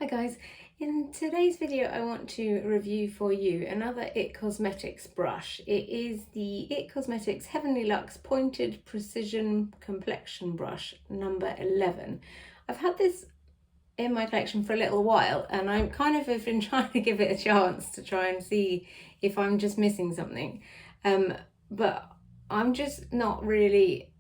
Hi guys, in today's video I want to review for you another IT Cosmetics brush. It is the IT Cosmetics Heavenly Luxe Pointed Precision Complexion Brush number 11. I've had this in my collection for a little while and I kind of have been trying to give it a chance to try and see if I'm just missing something. But I'm just not really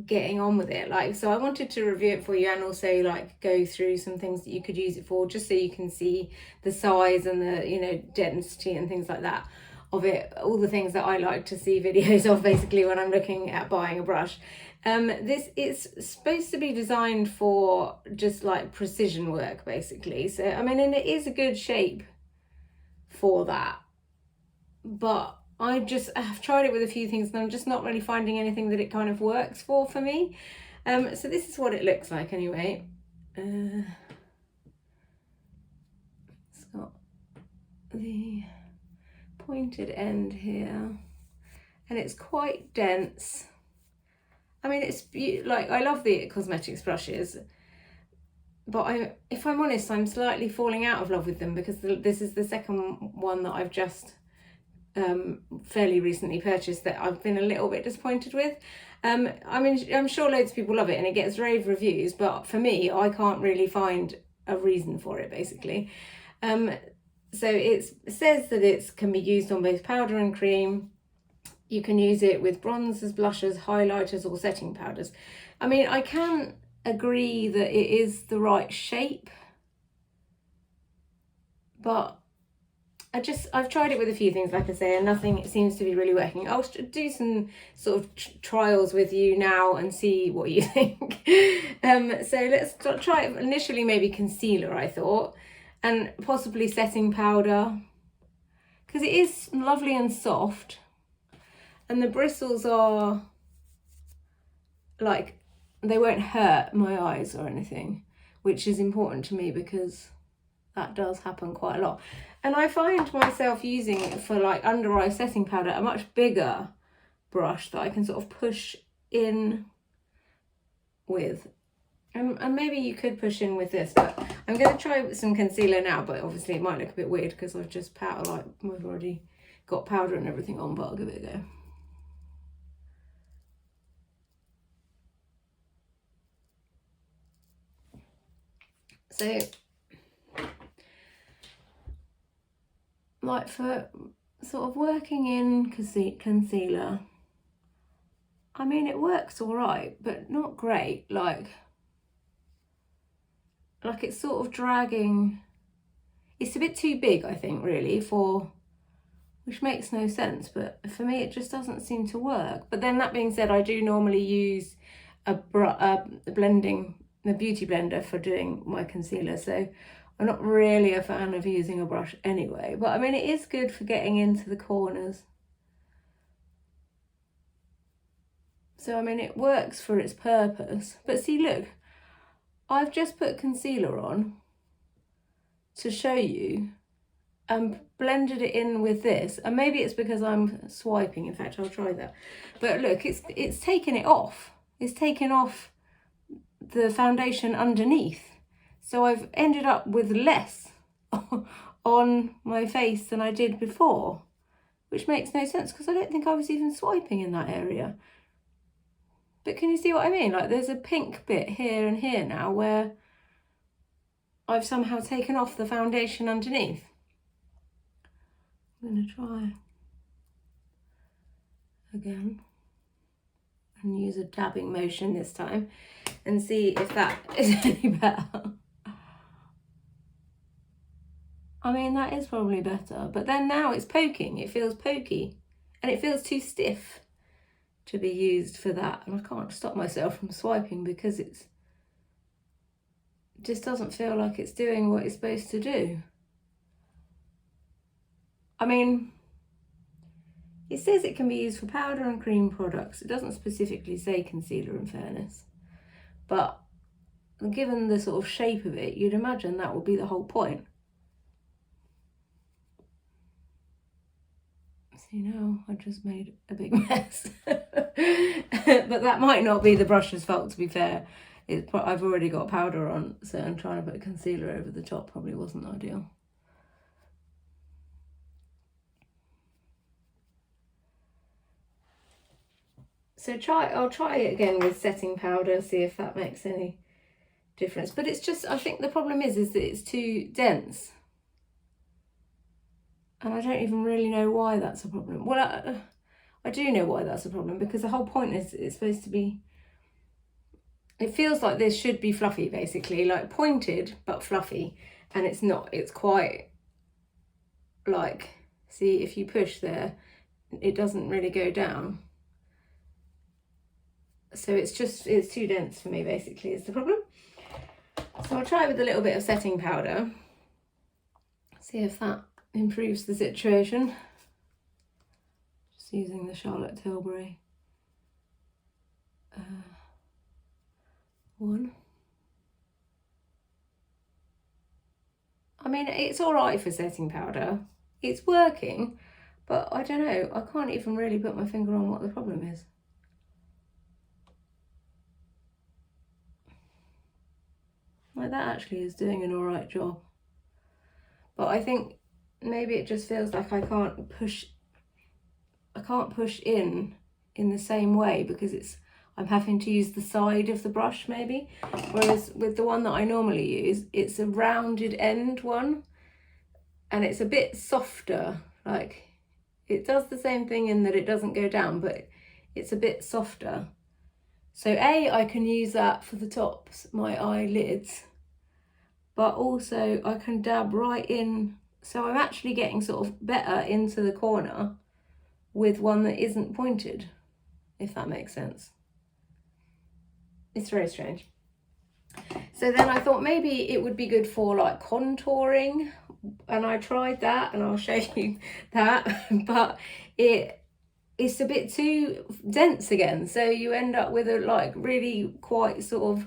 getting on with it, so I wanted to review it for you and also go through some things that you could use it for, just so you can see the size and the density and things like that of it, all the things that I like to see videos of basically when I'm looking at buying a brush. This is supposed to be designed for just like precision work basically, so I mean, and it is a good shape for that, but I've tried it with a few things and I'm just not really finding anything that it kind of works for me. So this is what it looks like anyway. It's got the pointed end here and it's quite dense. I mean, it's like, I love the cosmetics brushes, but if I'm honest, I'm slightly falling out of love with them because this is the second one that I've just fairly recently purchased that I've been a little bit disappointed with. I mean, I'm sure loads of people love it and it gets rave reviews, but for me, I can't really find a reason for it basically. So it says that it can be used on both powder and cream. You can use it with bronzers, blushers, highlighters or setting powders. I mean, I can agree that it is the right shape, but I've tried it with a few things, like I say, and nothing seems to be really working. I'll do some sort of trials with you now and see what you think. So let's try it initially, maybe concealer, I thought, and possibly setting powder, because it is lovely and soft, and the bristles are like, they won't hurt my eyes or anything, which is important to me because that does happen quite a lot. And I find myself using it for like under eye setting powder, a much bigger brush that I can sort of push in with. And maybe you could push in with this, but I'm going to try some concealer now, but obviously it might look a bit weird because I've just I've already got powder and everything on, but I'll give it a go. So, like for sort of working in concealer, I mean, it works all right, but not great. Like it's sort of dragging. It's a bit too big, I think, really, which makes no sense, but for me it just doesn't seem to work. But then that being said, I do normally use a beauty blender for doing my concealer, so I'm not really a fan of using a brush anyway, but I mean, it is good for getting into the corners. So I mean, it works for its purpose. But see, look, I've just put concealer on to show you and blended it in with this, and maybe it's because I'm swiping. In fact, I'll try that. But look, it's taken it off. It's taken off the foundation underneath. So I've ended up with less on my face than I did before, which makes no sense because I don't think I was even swiping in that area. But can you see what I mean? Like, there's a pink bit here and here now where I've somehow taken off the foundation underneath. I'm going to try again and use a dabbing motion this time and see if that is any better. I mean, that is probably better, but then now it's poking. It feels pokey and it feels too stiff to be used for that. And I can't stop myself from swiping because it just doesn't feel like it's doing what it's supposed to do. I mean, it says it can be used for powder and cream products. It doesn't specifically say concealer, in fairness, but given the sort of shape of it, you'd imagine that would be the whole point. See, now I just made a big mess. But that might not be the brush's fault, to be fair. I've already got powder on, so I'm trying to put concealer over the top probably wasn't ideal. So I'll try it again with setting powder, see if that makes any difference. But it's just, I think the problem is that it's too dense. And I don't even really know why that's a problem. Well, I do know why that's a problem, because the whole point is it's supposed to be, it feels like this should be fluffy, basically, like pointed but fluffy, and it's not. It's quite like, see, if you push there, it doesn't really go down. So it's too dense for me, basically, is the problem. So I'll try with a little bit of setting powder, see if that improves the situation. Just using the Charlotte Tilbury one. I mean, it's all right for setting powder. It's working, but I don't know. I can't even really put my finger on what the problem is. Like, that actually is doing an all right job. But I think maybe it just feels like I can't push in the same way, because I'm having to use the side of the brush maybe. Whereas with the one that I normally use, it's a rounded end one, and it's a bit softer. Like, it does the same thing in that it doesn't go down, but it's a bit softer. So I can use that for the tops, my eyelids, but also I can dab right in. So I'm actually getting sort of better into the corner with one that isn't pointed, if that makes sense. It's very strange. So then I thought maybe it would be good for like contouring, and I tried that, and I'll show you that, but it's a bit too dense again, so you end up with a like really quite sort of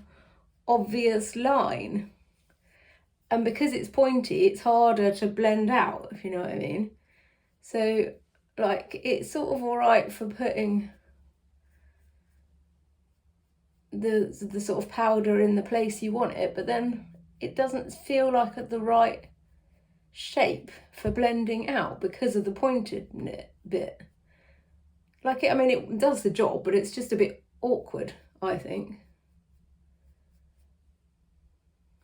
obvious line, and because it's pointy, it's harder to blend out, if you know what I mean. So like, it's sort of all right for putting the sort of powder in the place you want it, but then it doesn't feel like the right shape for blending out because of the pointed bit. Like, I mean, it does the job, but it's just a bit awkward, I think.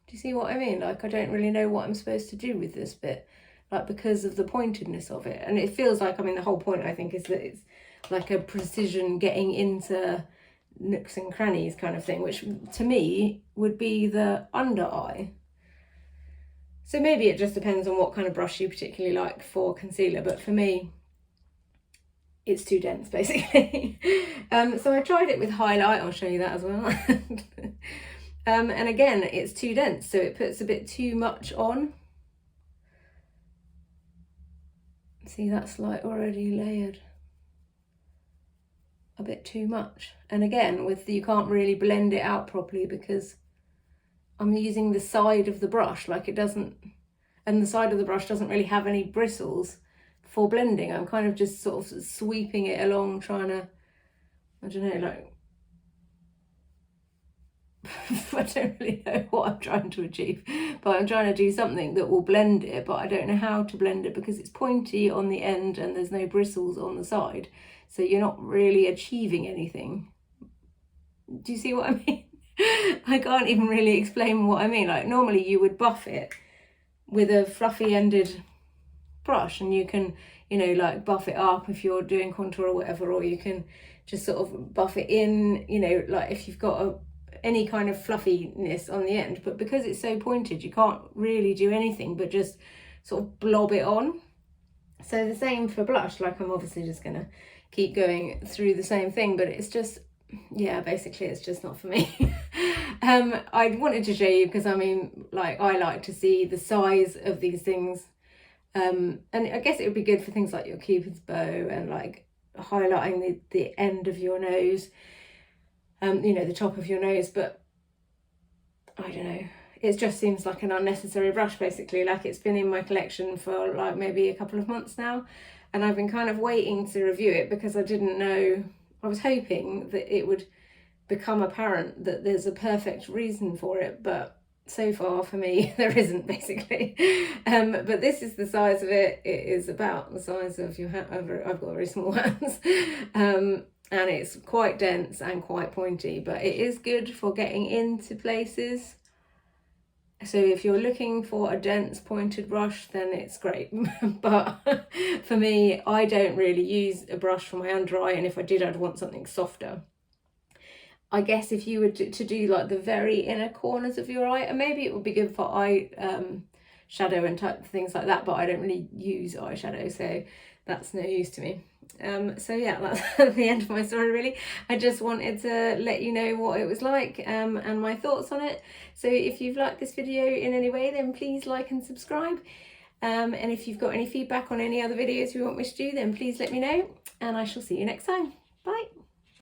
Do you see what I mean? Like, I don't really know what I'm supposed to do with this bit, like, because of the pointedness of it. And it feels like, I mean, the whole point, I think, is that it's like a precision getting into nooks and crannies kind of thing, which to me would be the under eye. So maybe it just depends on what kind of brush you particularly like for concealer, but for me, it's too dense, basically. So I tried it with highlight, I'll show you that as well. And again, it's too dense, so it puts a bit too much on. See, that's like already layered a bit too much. And again, you can't really blend it out properly because I'm using the side of the brush, like it doesn't, and the side of the brush doesn't really have any bristles for blending. I'm kind of just sort of sweeping it along, trying to, I don't know, like, I don't really know what I'm trying to achieve, but I'm trying to do something that will blend it, but I don't know how to blend it because it's pointy on the end and there's no bristles on the side. So you're not really achieving anything. Do you see what I mean? I can't even really explain what I mean. Like, normally you would buff it with a fluffy ended brush, and you can, you know, like buff it up if you're doing contour or whatever, or you can just sort of buff it in, you know, like if you've got any kind of fluffiness on the end. But because it's so pointed, you can't really do anything but just sort of blob it on. So the same for blush, like I'm obviously just gonna keep going through the same thing, but it's just, yeah, basically it's just not for me. I wanted to show you because, I mean, like, I like to see the size of these things, and I guess it would be good for things like your Cupid's bow and like highlighting the end of your nose, you know, the top of your nose. But I don't know, it just seems like an unnecessary brush, basically. Like, it's been in my collection for like maybe a couple of months now, and I've been kind of waiting to review it because I didn't know, I was hoping that it would become apparent that there's a perfect reason for it, but so far for me there isn't, basically. But this is the size of it. It is about the size of your hand. I've got very small hands. And it's quite dense and quite pointy, but it is good for getting into places. So if you're looking for a dense pointed brush, then it's great. But for me, I don't really use a brush for my under eye, and if I did, I'd want something softer. I guess if you were to do like the very inner corners of your eye, and maybe it would be good for eye shadow and type things like that, but I don't really use eyeshadow, so that's no use to me. So yeah, that's the end of my story, really. I just wanted to let you know what it was like, and my thoughts on it. So if you've liked this video in any way, then please like and subscribe. And if you've got any feedback on any other videos you want me to do, then please let me know, and I shall see you next time. Bye.